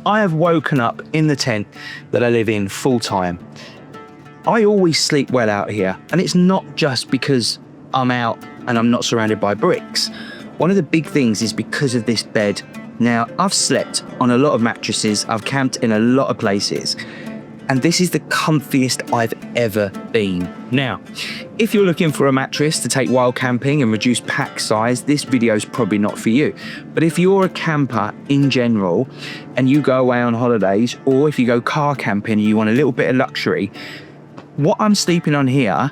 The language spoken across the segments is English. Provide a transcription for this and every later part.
I have woken up in the tent that I live in full time. I always sleep well out here, and it's not just because I'm out and I'm not surrounded by bricks. One of the big things is because of this bed. Now, I've slept on a lot of mattresses, I've camped in a lot of places, and this is the comfiest I've ever been. Now, if you're looking for a mattress to take while camping and reduce pack size, this video is probably not for you. But if you're a camper in general and you go away on holidays, or if you go car camping and you want a little bit of luxury, what I'm sleeping on here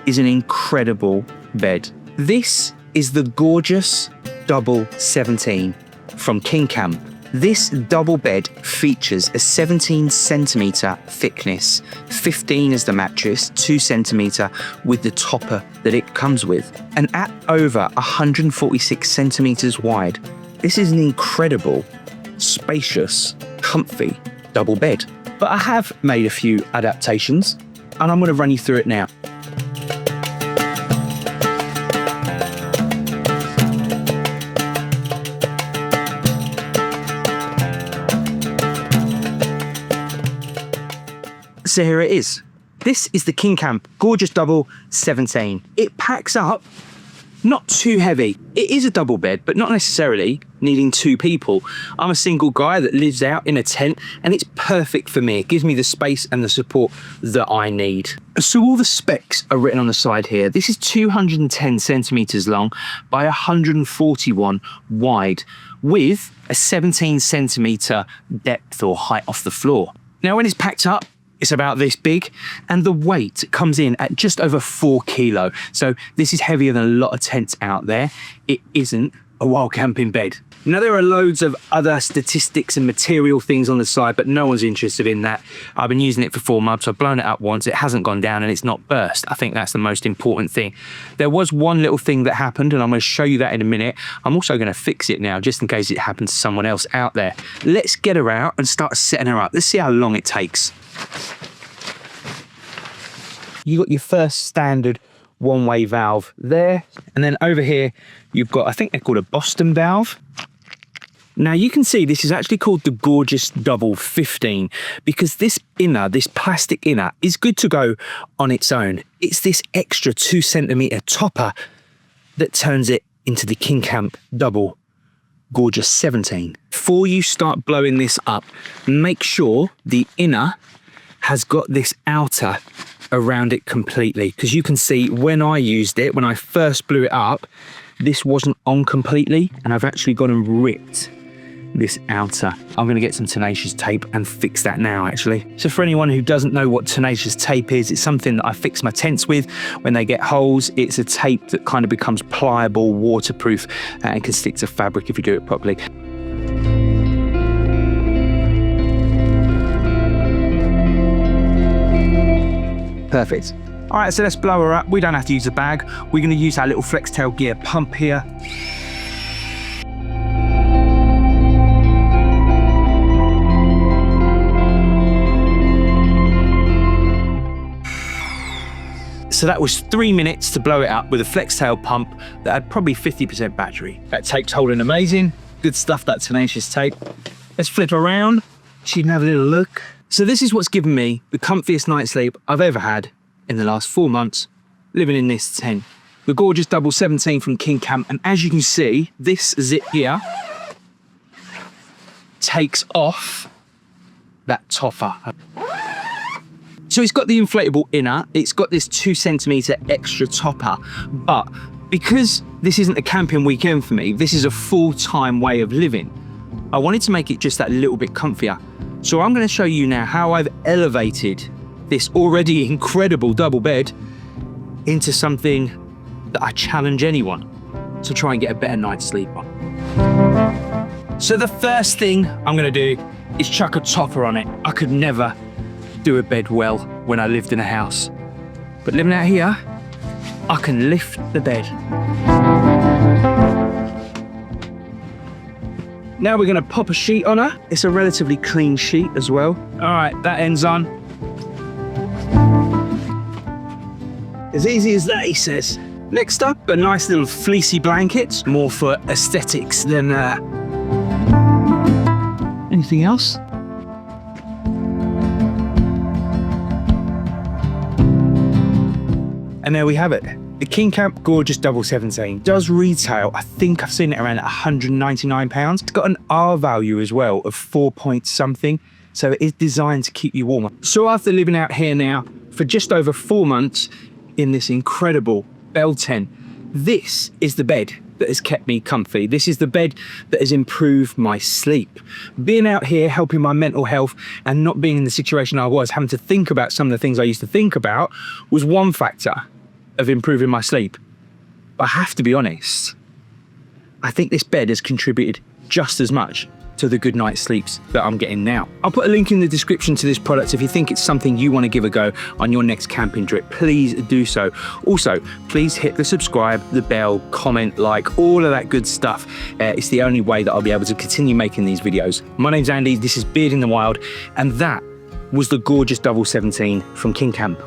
is an incredible bed. This is the Gorgeous Double 17 from KingCamp. This double bed features a 17 centimeter thickness, 15 as the mattress, 2 centimeter with the topper that it comes with. And at over 146 centimeters wide, this is an incredible, spacious, comfy double bed. But I have made a few adaptations, and I'm going to run you through it now. So here it is. This is the KingCamp Gorgeous Double 17. It packs up, not too heavy. It is a double bed, but not necessarily needing 2 people. I'm a single guy that lives out in a tent, and it's perfect for me. It gives me the space and the support that I need. So all the specs are written on the side here. This is 210 centimeters long by 141 wide, with a 17 centimeter depth or height off the floor. Now, when it's packed up, it's about this big, and the weight comes in at just over 4 kilo. So this is heavier than a lot of tents out there. It isn't a wild camping bed. Now, there are loads of other statistics and material things on the side, but no one's interested in that. I've been using it for 4 months. I've blown it up once. It hasn't gone down and it's not burst. I think that's the most important thing. There was one little thing that happened, and I'm going to show you that in a minute. I'm also going to fix it now, just in case it happens to someone else out there. Let's get her out and start setting her up. Let's see how long it takes. You got your first standard one-way valve there, and then over here you've got, I think they're called a Boston valve. Now you can see this is actually called the Gorgeous Double 15 because this inner, this plastic inner, is good to go on its own. It's this extra 2 centimeter topper that turns it into the KingCamp Double Gorgeous 17. Before you start blowing this up, make sure the inner has got this outer around it completely, because you can see when I used it, when I first blew it up, this wasn't on completely, and I've actually gone and ripped this outer. I'm going to get some Tenacious Tape and fix that now, actually. So for anyone who doesn't know what Tenacious Tape is, it's something that I fix my tents with when they get holes. It's a tape that kind of becomes pliable, waterproof, and can stick to fabric if you do it properly. Perfect. All right, so let's blow her up. We don't have to use a bag. We're going to use our little Flextail gear pump here. So that was 3 minutes to blow it up with a Flextail pump that had probably 50% battery. That tape's holding amazing. Good stuff, that Tenacious Tape. Let's flip around so you can have a little look. So this is what's given me the comfiest night's sleep I've ever had in the last 4 months living in this tent. The Gorgeous Double 17 from KingCamp, and as you can see, this zip here takes off that topper. So it's got the inflatable inner, it's got this 2 centimeter extra topper, but because this isn't a camping weekend for me, this is a full-time way of living, I wanted to make it just that little bit comfier. So I'm going to show you now how I've elevated this already incredible double bed into something that I challenge anyone to try and get a better night's sleep on. So the first thing I'm going to do is chuck a topper on it. I could never do a bed well when I lived in a house, but living out here, I can lift the bed. Now we're going to pop a sheet on her. It's a relatively clean sheet as well. All right, that ends on. As easy as that, he says. Next up, a nice little fleecy blanket, more for aesthetics than Anything else? And there we have it. The KingCamp Gorgeous Double 17 does retail, I think I've seen it around £199. It's got an R value as well of 4 point something. So it is designed to keep you warmer. So after living out here now for just over 4 months in this incredible Bell tent, this is the bed that has kept me comfy. This is the bed that has improved my sleep. Being out here, helping my mental health and not being in the situation I was, having to think about some of the things I used to think about, was one factor of improving my sleep. But I have to be honest, I think this bed has contributed just as much to the good night's sleeps that I'm getting now. I'll put a link in the description to this product. If you think it's something you want to give a go on your next camping trip, please do so. Also, please hit the subscribe, the bell, comment, like, all of that good stuff. It's the only way that I'll be able to continue making these videos. My name's Andy, this is Beard in the Wild, and that was the Gorgeous Double 17 from KingCamp.